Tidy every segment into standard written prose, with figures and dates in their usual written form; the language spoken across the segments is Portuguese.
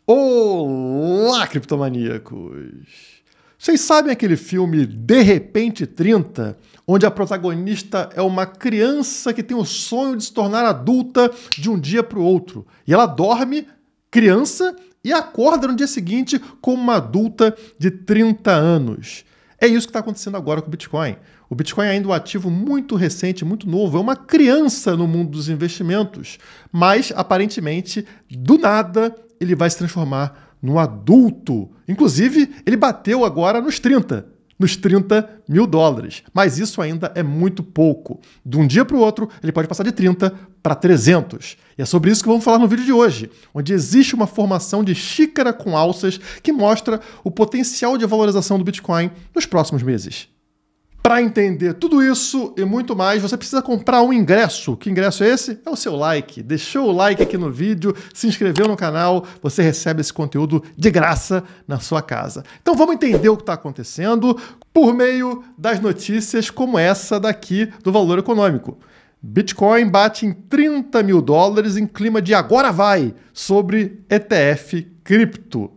Olá, criptomaníacos! Vocês sabem aquele filme De Repente 30, onde a protagonista é uma criança que tem o sonho de se tornar adulta de um dia para o outro. E ela dorme criança e acorda no dia seguinte como uma adulta de 30 anos. É isso que está acontecendo agora com o Bitcoin. O Bitcoin é ainda um ativo muito recente, muito novo, é uma criança no mundo dos investimentos, mas aparentemente, do nada, ele vai se transformar num adulto. Inclusive, ele bateu agora nos 30 mil dólares. Mas isso ainda é muito pouco. De um dia para o outro, ele pode passar de 30 para 300. E é sobre isso que vamos falar no vídeo de hoje, onde existe uma formação de xícara com alças que mostra o potencial de valorização do Bitcoin nos próximos meses. Para entender tudo isso e muito mais, você precisa comprar um ingresso. Que ingresso é esse? É o seu like. Deixou o like aqui no vídeo, se inscreveu no canal, você recebe esse conteúdo de graça na sua casa. Então vamos entender o que está acontecendo por meio das notícias como essa daqui do Valor Econômico. Bitcoin bate em 30 mil dólares em clima de agora vai sobre ETF cripto.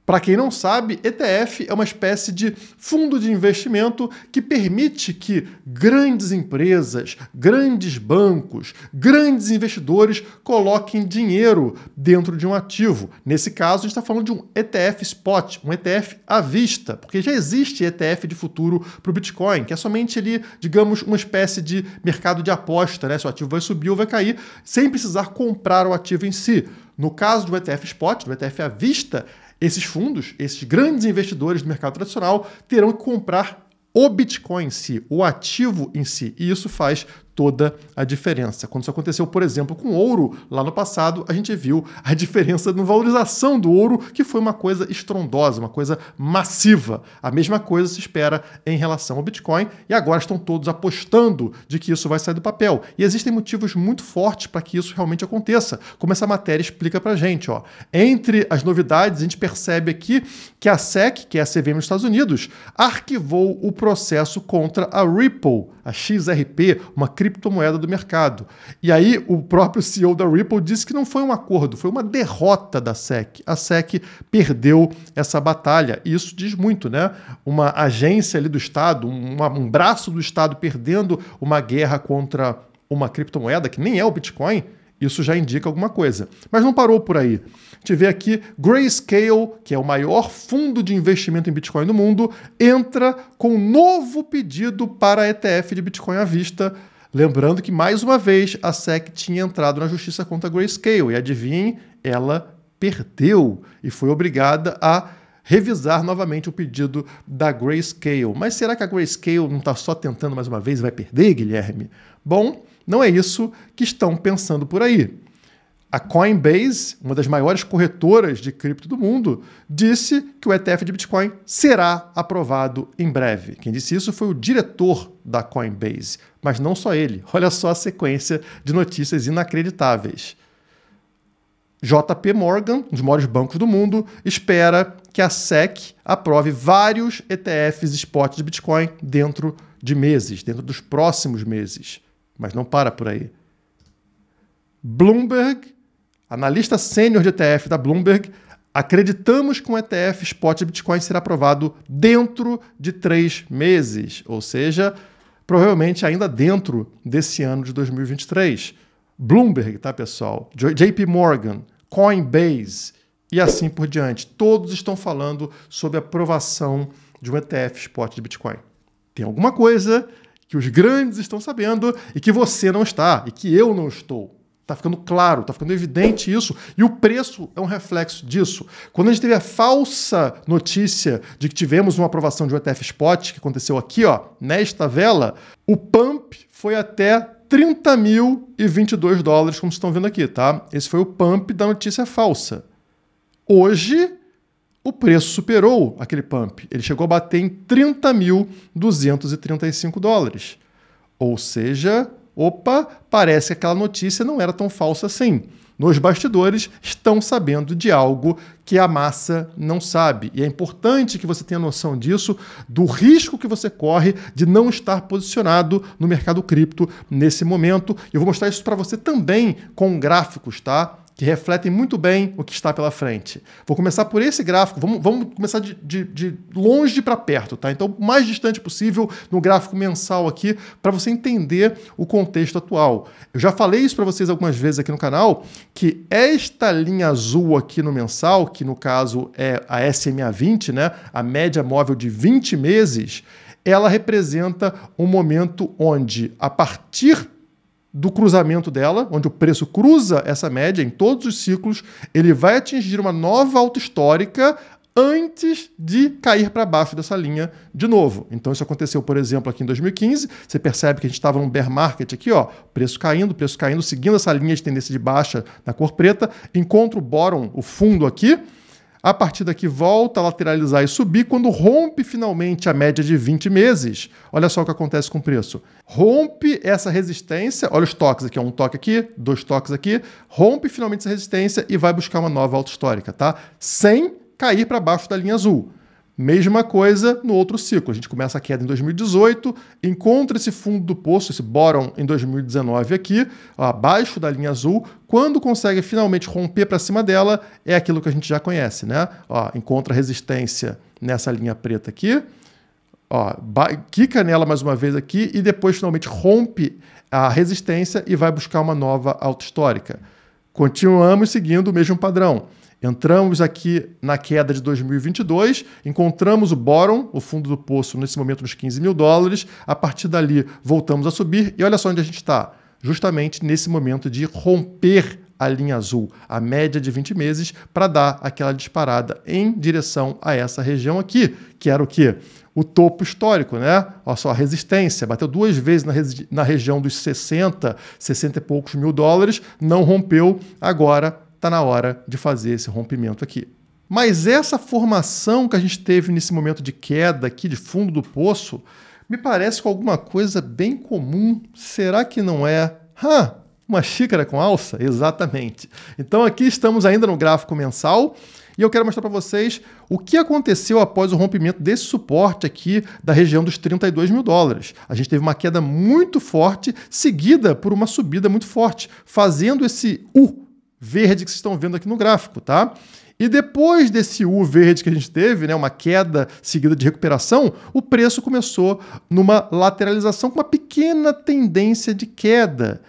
Para quem não sabe, ETF é uma espécie de fundo de investimento que permite que grandes empresas, grandes bancos, grandes investidores coloquem dinheiro dentro de um ativo. Nesse caso, a gente está falando de um ETF spot, um ETF à vista, porque já existe ETF de futuro para o Bitcoin, que é somente ali, digamos, uma espécie de mercado de aposta, né? Se o ativo vai subir ou vai cair, sem precisar comprar o ativo em si. No caso do ETF spot, do ETF à vista, esses fundos, esses grandes investidores do mercado tradicional, terão que comprar o Bitcoin em si, o ativo em si. E isso faz toda a diferença. Quando isso aconteceu, por exemplo, com ouro, lá no passado, a gente viu a diferença na valorização do ouro, que foi uma coisa estrondosa, uma coisa massiva. A mesma coisa se espera em relação ao Bitcoin, e agora estão todos apostando de que isso vai sair do papel. E existem motivos muito fortes para que isso realmente aconteça, como essa matéria explica para a gente. Entre as novidades, a gente percebe aqui que a SEC, que é a CVM nos Estados Unidos, arquivou o processo contra a Ripple, a XRP, uma criptomoeda do mercado. E aí o próprio CEO da Ripple disse que não foi um acordo, foi uma derrota da SEC. A SEC perdeu essa batalha. E isso diz muito, né? Uma agência ali do Estado, um braço do Estado perdendo uma guerra contra uma criptomoeda, que nem é o Bitcoin, isso já indica alguma coisa. Mas não parou por aí. A gente vê aqui Grayscale, que é o maior fundo de investimento em Bitcoin do mundo, entra com um novo pedido para ETF de Bitcoin à vista. Lembrando que, mais uma vez, a SEC tinha entrado na justiça contra a Grayscale. E adivinhem, ela perdeu e foi obrigada a revisar novamente o pedido da Grayscale. Mas será que a Grayscale não está só tentando mais uma vez e vai perder, Guilherme? Bom, não é isso que estão pensando por aí. A Coinbase, uma das maiores corretoras de cripto do mundo, disse que o ETF de Bitcoin será aprovado em breve. Quem disse isso foi o diretor da Coinbase, mas não só ele. Olha só a sequência de notícias inacreditáveis. JP Morgan, um dos maiores bancos do mundo, espera que a SEC aprove vários ETFs spot de Bitcoin dentro de meses, dentro dos próximos meses. Mas não para por aí. Bloomberg, analista sênior de ETF da Bloomberg, acreditamos que um ETF spot de Bitcoin será aprovado dentro de 3 meses, ou seja, provavelmente ainda dentro desse ano de 2023. Bloomberg, tá, pessoal? JP Morgan, Coinbase e assim por diante. Todos estão falando sobre a aprovação de um ETF spot de Bitcoin. Tem alguma coisa que os grandes estão sabendo e que você não está, e que eu não estou. Está ficando claro, está ficando evidente isso, e o preço é um reflexo disso. Quando a gente teve a falsa notícia de que tivemos uma aprovação de um ETF spot, que aconteceu aqui, nesta vela, o pump foi até 30.022 dólares, como vocês estão vendo aqui, tá? Esse foi o pump da notícia falsa. Hoje, o preço superou aquele pump. Ele chegou a bater em 30.235 dólares. Ou seja, parece que aquela notícia não era tão falsa assim. Nos bastidores, estão sabendo de algo que a massa não sabe. E é importante que você tenha noção disso, do risco que você corre de não estar posicionado no mercado cripto nesse momento. Eu vou mostrar isso para você também com gráficos, tá? que refletem muito bem o que está pela frente. Vou começar por esse gráfico, vamos começar de longe para perto, tá? Então, o mais distante possível no gráfico mensal aqui, para você entender o contexto atual. Eu já falei isso para vocês algumas vezes aqui no canal, que esta linha azul aqui no mensal, que no caso é a SMA20, né? A média móvel de 20 meses, ela representa um momento onde, a partir do cruzamento dela, onde o preço cruza essa média em todos os ciclos, ele vai atingir uma nova alta histórica antes de cair para baixo dessa linha de novo. Então isso aconteceu, por exemplo, aqui em 2015. Você percebe que a gente estava num bear market aqui, ó, preço caindo, seguindo essa linha de tendência de baixa na cor preta, encontra o bottom, o fundo aqui. A partir daqui volta a lateralizar e subir. Quando rompe finalmente a média de 20 meses, olha só o que acontece com o preço. Rompe essa resistência, olha os toques aqui, um toque aqui, 2 toques aqui, rompe finalmente essa resistência e vai buscar uma nova alta histórica, tá? Sem cair para baixo da linha azul. Mesma coisa no outro ciclo. A gente começa a queda em 2018, encontra esse fundo do poço, esse bottom em 2019 aqui, ó, abaixo da linha azul. Quando consegue finalmente romper para cima dela, é aquilo que a gente já conhece, né? Ó, encontra resistência nessa linha preta aqui, ó, quica nela mais uma vez aqui e depois finalmente rompe a resistência e vai buscar uma nova alta histórica. Continuamos seguindo o mesmo padrão. Entramos aqui na queda de 2022, encontramos o bottom, o fundo do poço, nesse momento nos 15 mil dólares. A partir dali, voltamos a subir e olha só onde a gente está. Justamente nesse momento de romper a linha azul, a média de 20 meses, para dar aquela disparada em direção a essa região aqui, que era o quê? O topo histórico, né? Olha só, a resistência, bateu 2 vezes na região dos 60 e poucos mil dólares, não rompeu, agora está na hora de fazer esse rompimento aqui. Mas essa formação que a gente teve nesse momento de queda aqui de fundo do poço me parece com alguma coisa bem comum. Será que não é? Uma xícara com alça? Exatamente. Então aqui estamos ainda no gráfico mensal e eu quero mostrar para vocês o que aconteceu após o rompimento desse suporte aqui da região dos 32 mil dólares. A gente teve uma queda muito forte, seguida por uma subida muito forte, fazendo esse U verde que vocês estão vendo aqui no gráfico, tá? E depois desse U verde que a gente teve, né, uma queda seguida de recuperação, o preço começou numa lateralização com uma pequena tendência de queda.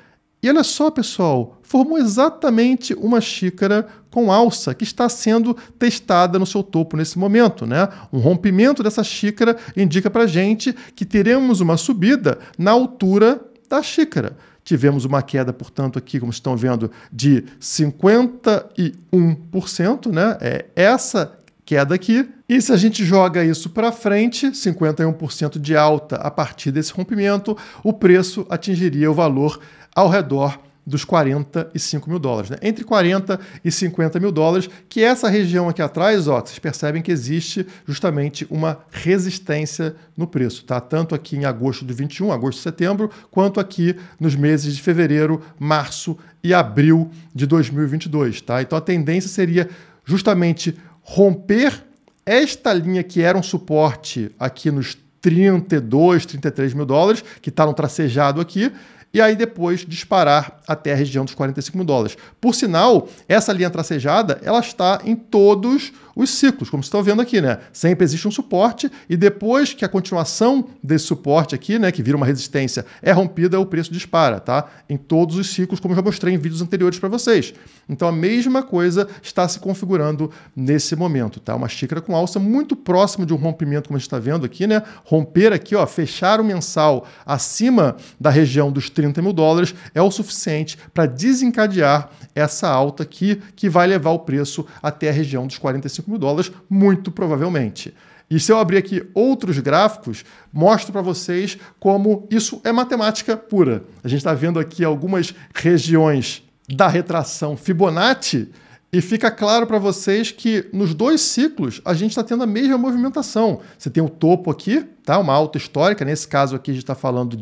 E olha só, pessoal, formou exatamente uma xícara com alça que está sendo testada no seu topo nesse momento, né? Um rompimento dessa xícara indica para a gente que teremos uma subida na altura da xícara. Tivemos uma queda, portanto, aqui, como estão vendo, de 51%, né? É essa queda aqui. E se a gente joga isso para frente, 51% de alta a partir desse rompimento, o preço atingiria o valor ao redor dos 45 mil dólares, né? Entre 40 e 50 mil dólares, que essa região aqui atrás, ó, vocês percebem que existe justamente uma resistência no preço, tá? Tanto aqui em agosto de 21, agosto e setembro, quanto aqui nos meses de fevereiro, março e abril de 2022, tá? Então a tendência seria justamente romper esta linha que era um suporte aqui nos 32, 33 mil dólares, que está no tracejado aqui, e aí depois disparar até a região dos 45 mil dólares. Por sinal, essa linha tracejada, ela está em todos os ciclos, como vocês estão vendo aqui, né? Sempre existe um suporte e depois que a continuação desse suporte aqui, né, que vira uma resistência, é rompida, o preço dispara, tá? Em todos os ciclos, como eu já mostrei em vídeos anteriores para vocês. Então a mesma coisa está se configurando nesse momento, tá? Uma xícara com alça muito próximo de um rompimento, como a gente está vendo aqui, né? Romper aqui, ó, fechar o mensal acima da região dos 30 mil dólares é o suficiente para desencadear essa alta aqui, que vai levar o preço até a região dos 45 mil dólares, muito provavelmente. E se eu abrir aqui outros gráficos, mostro para vocês como isso é matemática pura. A gente está vendo aqui algumas regiões da retração Fibonacci e fica claro para vocês que nos 2 ciclos a gente está tendo a mesma movimentação. Você tem o topo aqui, tá? Uma alta histórica. Nesse caso aqui a gente está falando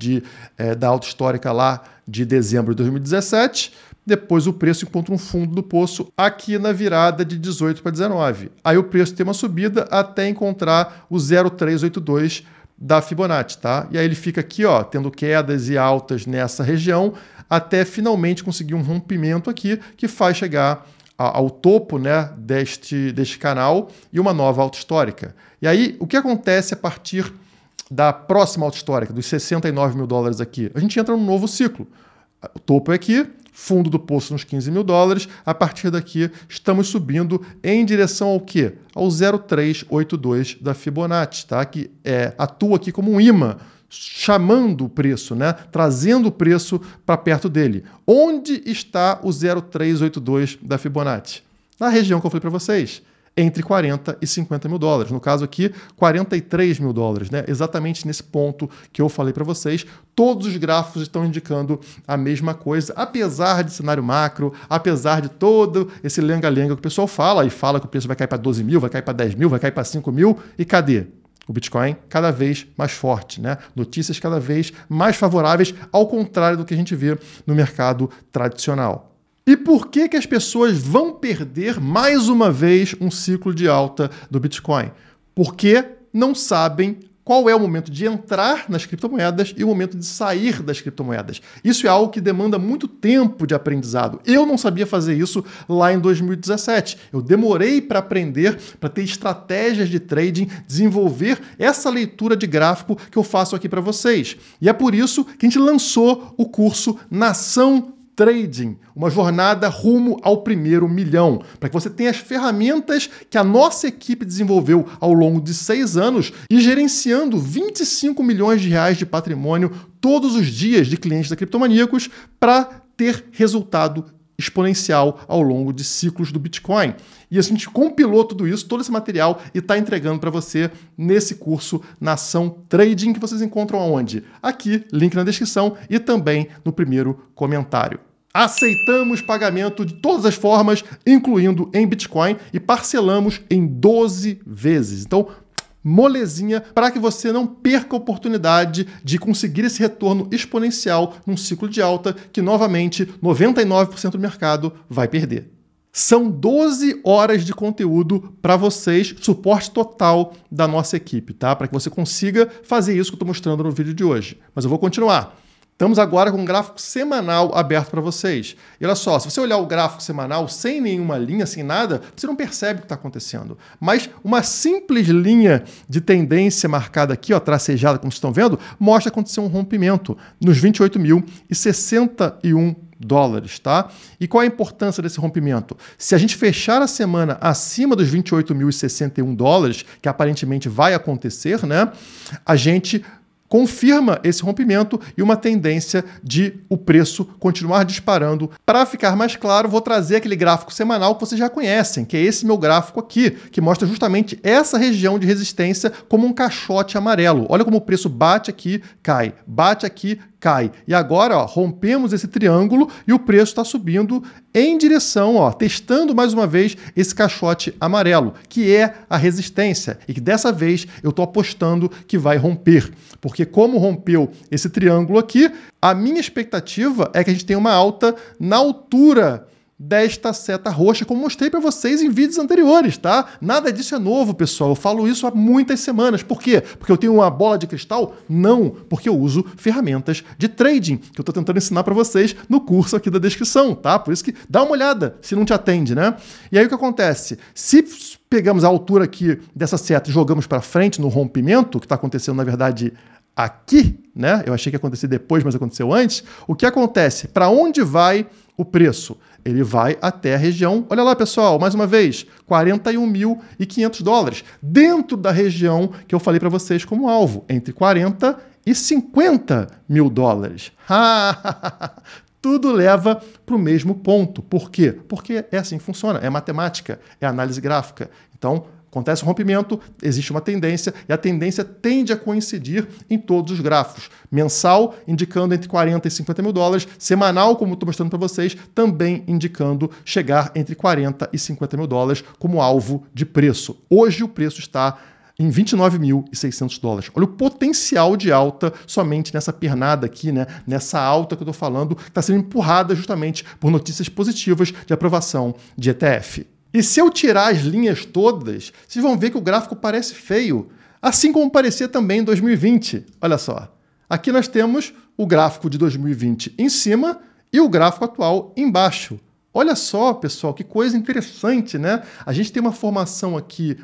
da alta histórica lá de dezembro de 2017. Depois o preço encontra um fundo do poço aqui na virada de 18 para 19. Aí o preço tem uma subida até encontrar o 0,382 da Fibonacci, tá? E aí ele fica aqui, ó, tendo quedas e altas nessa região, até finalmente conseguir um rompimento aqui que faz chegar ao topo, né, deste canal e uma nova alta histórica. E aí, o que acontece a partir da próxima alta histórica, dos 69 mil dólares aqui? A gente entra num novo ciclo. O topo é aqui, fundo do poço nos 15 mil dólares, a partir daqui estamos subindo em direção ao quê? Ao 0,382 da Fibonacci, tá? Que atua aqui como um imã, chamando o preço, né? Trazendo o preço para perto dele. Onde está o 0,382 da Fibonacci? Na região que eu falei para vocês, entre 40 e 50 mil dólares. No caso aqui, 43 mil dólares, né? Exatamente nesse ponto que eu falei para vocês. Todos os gráficos estão indicando a mesma coisa, apesar de cenário macro, apesar de todo esse lenga-lenga que o pessoal fala, e fala que o preço vai cair para 12 mil, vai cair para 10 mil, vai cair para 5 mil, e cadê? O Bitcoin cada vez mais forte, né? Notícias cada vez mais favoráveis, ao contrário do que a gente vê no mercado tradicional. E por que as pessoas vão perder mais uma vez um ciclo de alta do Bitcoin? Porque não sabem qual é o momento de entrar nas criptomoedas e o momento de sair das criptomoedas. Isso é algo que demanda muito tempo de aprendizado. Eu não sabia fazer isso lá em 2017. Eu demorei para aprender, para ter estratégias de trading, desenvolver essa leitura de gráfico que eu faço aqui para vocês. E é por isso que a gente lançou o curso Nação Trading, uma jornada rumo ao primeiro milhão, para que você tenha as ferramentas que a nossa equipe desenvolveu ao longo de 6 anos e gerenciando 25 milhões de reais de patrimônio todos os dias de clientes da Criptomaníacos para ter resultado exponencial ao longo de ciclos do Bitcoin. E a gente compilou tudo isso, todo esse material, e está entregando para você nesse curso Nação Trading, que vocês encontram aonde? Aqui, link na descrição e também no primeiro comentário. Aceitamos pagamento de todas as formas, incluindo em Bitcoin, e parcelamos em 12 vezes. Então, molezinha para que você não perca a oportunidade de conseguir esse retorno exponencial num ciclo de alta que, novamente, 99% do mercado vai perder. São 12 horas de conteúdo para vocês, suporte total da nossa equipe, tá? Para que você consiga fazer isso que eu estou mostrando no vídeo de hoje. Mas eu vou continuar. Estamos agora com um gráfico semanal aberto para vocês. E olha só, se você olhar o gráfico semanal sem nenhuma linha, sem nada, você não percebe o que está acontecendo. Mas uma simples linha de tendência marcada aqui, ó, tracejada, como vocês estão vendo, mostra que aconteceu um rompimento nos 28.061 dólares, tá? E qual é a importância desse rompimento? Se a gente fechar a semana acima dos 28.061 dólares, que aparentemente vai acontecer, né? A gente confirma esse rompimento e uma tendência de o preço continuar disparando. Para ficar mais claro, vou trazer aquele gráfico semanal que vocês já conhecem, que é esse meu gráfico aqui, que mostra justamente essa região de resistência como um caixote amarelo. Olha como o preço bate aqui, cai, bate aqui, cai. E agora, ó, rompemos esse triângulo e o preço está subindo em direção, ó, testando mais uma vez esse caixote amarelo, que é a resistência. E que dessa vez eu estou apostando que vai romper. Porque como rompeu esse triângulo aqui, a minha expectativa é que a gente tenha uma alta na altura desta seta roxa, como mostrei para vocês em vídeos anteriores, tá? Nada disso é novo, pessoal. Eu falo isso há muitas semanas. Por quê? Porque eu tenho uma bola de cristal? Não, porque eu uso ferramentas de trading, que eu estou tentando ensinar para vocês no curso aqui da descrição, tá? Por isso que dá uma olhada, se não te atende, né? E aí o que acontece? Se pegamos a altura aqui dessa seta e jogamos para frente no rompimento, que está acontecendo, na verdade, aqui, né? Eu achei que ia acontecer depois, mas aconteceu antes. O que acontece? Para onde vai o preço? Ele vai até a região, olha lá, pessoal, mais uma vez, 41.500 dólares, dentro da região que eu falei para vocês como alvo, entre 40 e 50 mil dólares. Tudo leva para o mesmo ponto. Por quê? Porque é assim que funciona, é matemática, é análise gráfica. Então, acontece um rompimento, existe uma tendência, e a tendência tende a coincidir em todos os gráficos. Mensal, indicando entre 40 e 50 mil dólares. Semanal, como estou mostrando para vocês, também indicando chegar entre 40 e 50 mil dólares como alvo de preço. Hoje o preço está em 29.600 dólares. Olha o potencial de alta somente nessa pernada aqui, né? Nessa alta que eu estou falando, que está sendo empurrada justamente por notícias positivas de aprovação de ETF. E se eu tirar as linhas todas, vocês vão ver que o gráfico parece feio, assim como parecia também em 2020. Olha só, aqui nós temos o gráfico de 2020 em cima e o gráfico atual embaixo. Olha só, pessoal, que coisa interessante, né? A gente tem uma formação aqui,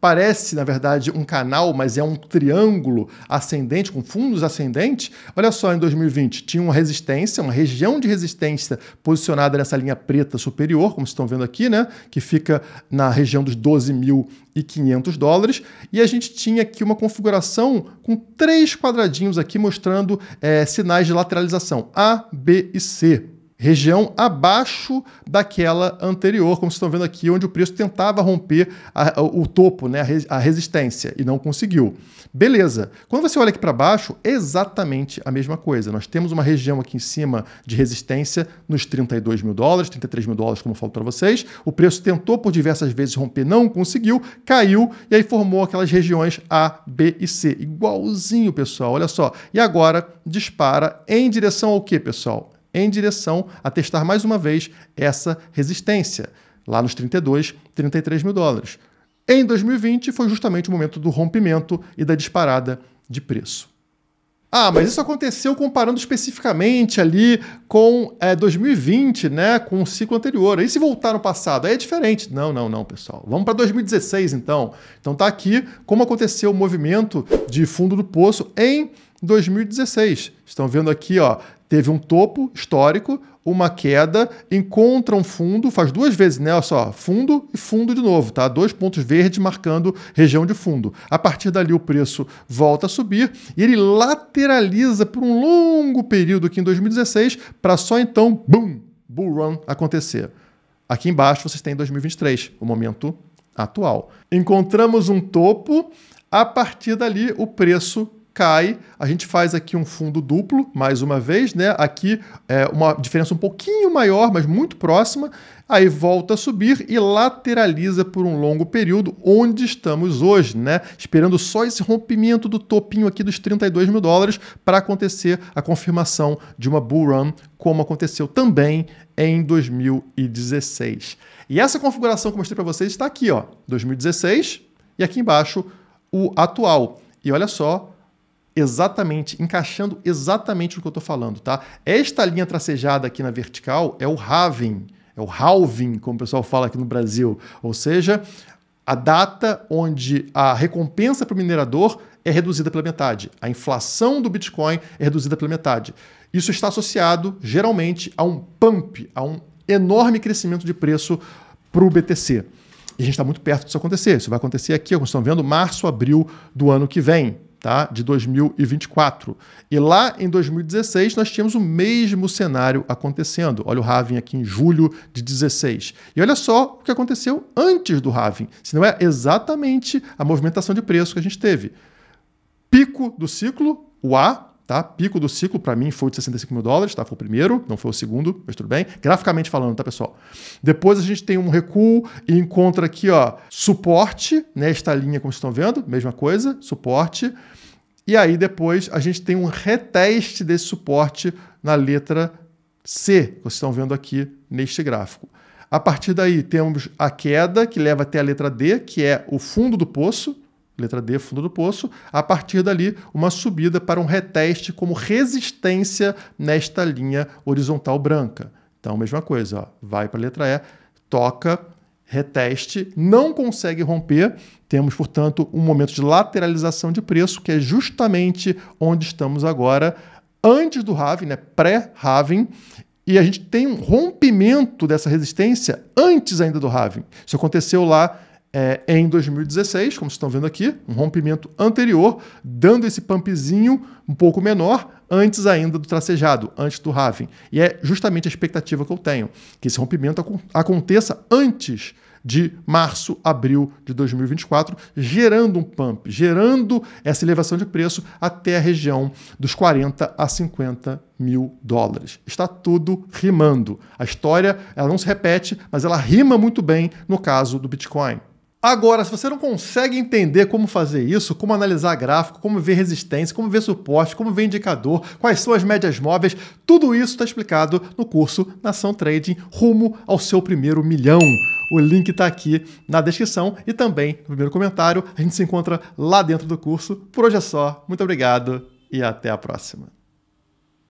parece, na verdade, um canal, mas é um triângulo ascendente, com fundos ascendentes. Olha só, em 2020 tinha uma resistência, uma região de resistência posicionada nessa linha preta superior, como vocês estão vendo aqui, né? Que fica na região dos $12.500. E a gente tinha aqui uma configuração com 3 quadradinhos aqui mostrando sinais de lateralização, A, B e C. Região abaixo daquela anterior, como vocês estão vendo aqui, onde o preço tentava romper o topo, né, a resistência, e não conseguiu. Beleza. Quando você olha aqui para baixo, é exatamente a mesma coisa. Nós temos uma região aqui em cima de resistência nos $32 mil, $33 mil, como eu falo para vocês. O preço tentou por diversas vezes romper, não conseguiu, caiu, e aí formou aquelas regiões A, B e C. Igualzinho, pessoal, olha só. E agora dispara em direção ao quê, pessoal? Em direção a testar mais uma vez essa resistência, lá nos $33 mil. Em 2020 foi justamente o momento do rompimento e da disparada de preço. Ah, mas isso aconteceu comparando especificamente ali com 2020, né, com o ciclo anterior. E se voltar no passado, aí é diferente. Não, pessoal. Vamos para 2016, então. Então tá aqui como aconteceu o movimento de fundo do poço em 2016. Estão vendo aqui, ó, teve um topo histórico, uma queda, encontra um fundo, faz 2 vezes, né? Olha só, fundo e fundo de novo, tá? 2 pontos verdes marcando região de fundo. A partir dali o preço volta a subir e ele lateraliza por um longo período aqui em 2016 para só então, boom, bull run acontecer. Aqui embaixo vocês têm 2023, o momento atual. Encontramos um topo, a partir dali o preço cai, a gente faz aqui um fundo duplo, mais uma vez, né? Aqui é uma diferença um pouquinho maior, mas muito próxima, aí volta a subir e lateraliza por um longo período, onde estamos hoje, né? Esperando só esse rompimento do topinho aqui dos $32 mil para acontecer a confirmação de uma bull run, como aconteceu também em 2016. E essa configuração que eu mostrei para vocês está aqui, ó, 2016, e aqui embaixo o atual. E olha só, encaixando exatamente o que eu estou falando, tá? Esta linha tracejada aqui na vertical é o halving, como o pessoal fala aqui no Brasil, ou seja, a data onde a recompensa para o minerador é reduzida pela metade, a inflação do Bitcoin é reduzida pela metade. Isso está associado, geralmente, a um pump, a um enorme crescimento de preço para o BTC. E a gente está muito perto disso acontecer. Isso vai acontecer aqui, como vocês estão vendo, março, abril do ano que vem. Tá? De 2024. E lá em 2016 nós tínhamos o mesmo cenário acontecendo. Olha o halving aqui em julho de 16. E olha só o que aconteceu antes do halving. Se não é exatamente a movimentação de preço que a gente teve. Pico do ciclo, o A, tá? Pico do ciclo para mim foi o de $65 mil, tá? Foi o primeiro, não foi o segundo, mas tudo bem. Graficamente falando, tá, pessoal? Depois a gente tem um recuo e encontra aqui, ó, suporte, nesta linha, como vocês estão vendo, mesma coisa, suporte. E aí depois a gente tem um reteste desse suporte na letra C, que vocês estão vendo aqui neste gráfico. A partir daí temos a queda que leva até a letra D, que é o fundo do poço, letra D, fundo do poço. A partir dali, uma subida para um reteste como resistência nesta linha horizontal branca. Então, mesma coisa, ó, vai para a letra E, toca, reteste, não consegue romper. Temos, portanto, um momento de lateralização de preço, que é justamente onde estamos agora, antes do halving, né, pré-halving, e a gente tem um rompimento dessa resistência antes ainda do halving. Isso aconteceu lá em 2016, como vocês estão vendo aqui, um rompimento anterior, dando esse pumpzinho um pouco menor, antes ainda do tracejado, antes do halving. E é justamente a expectativa que eu tenho, que esse rompimento aconteça antes de março, abril de 2024, gerando um pump, gerando essa elevação de preço até a região dos $40 a $50 mil. Está tudo rimando. A história, ela não se repete, mas ela rima muito bem no caso do Bitcoin. Agora, se você não consegue entender como fazer isso, como analisar gráfico, como ver resistência, como ver suporte, como ver indicador, quais são as médias móveis, tudo isso está explicado no curso Nação Trading rumo ao seu primeiro milhão. O link está aqui na descrição e também no primeiro comentário. A gente se encontra lá dentro do curso. Por hoje é só. Muito obrigado e até a próxima.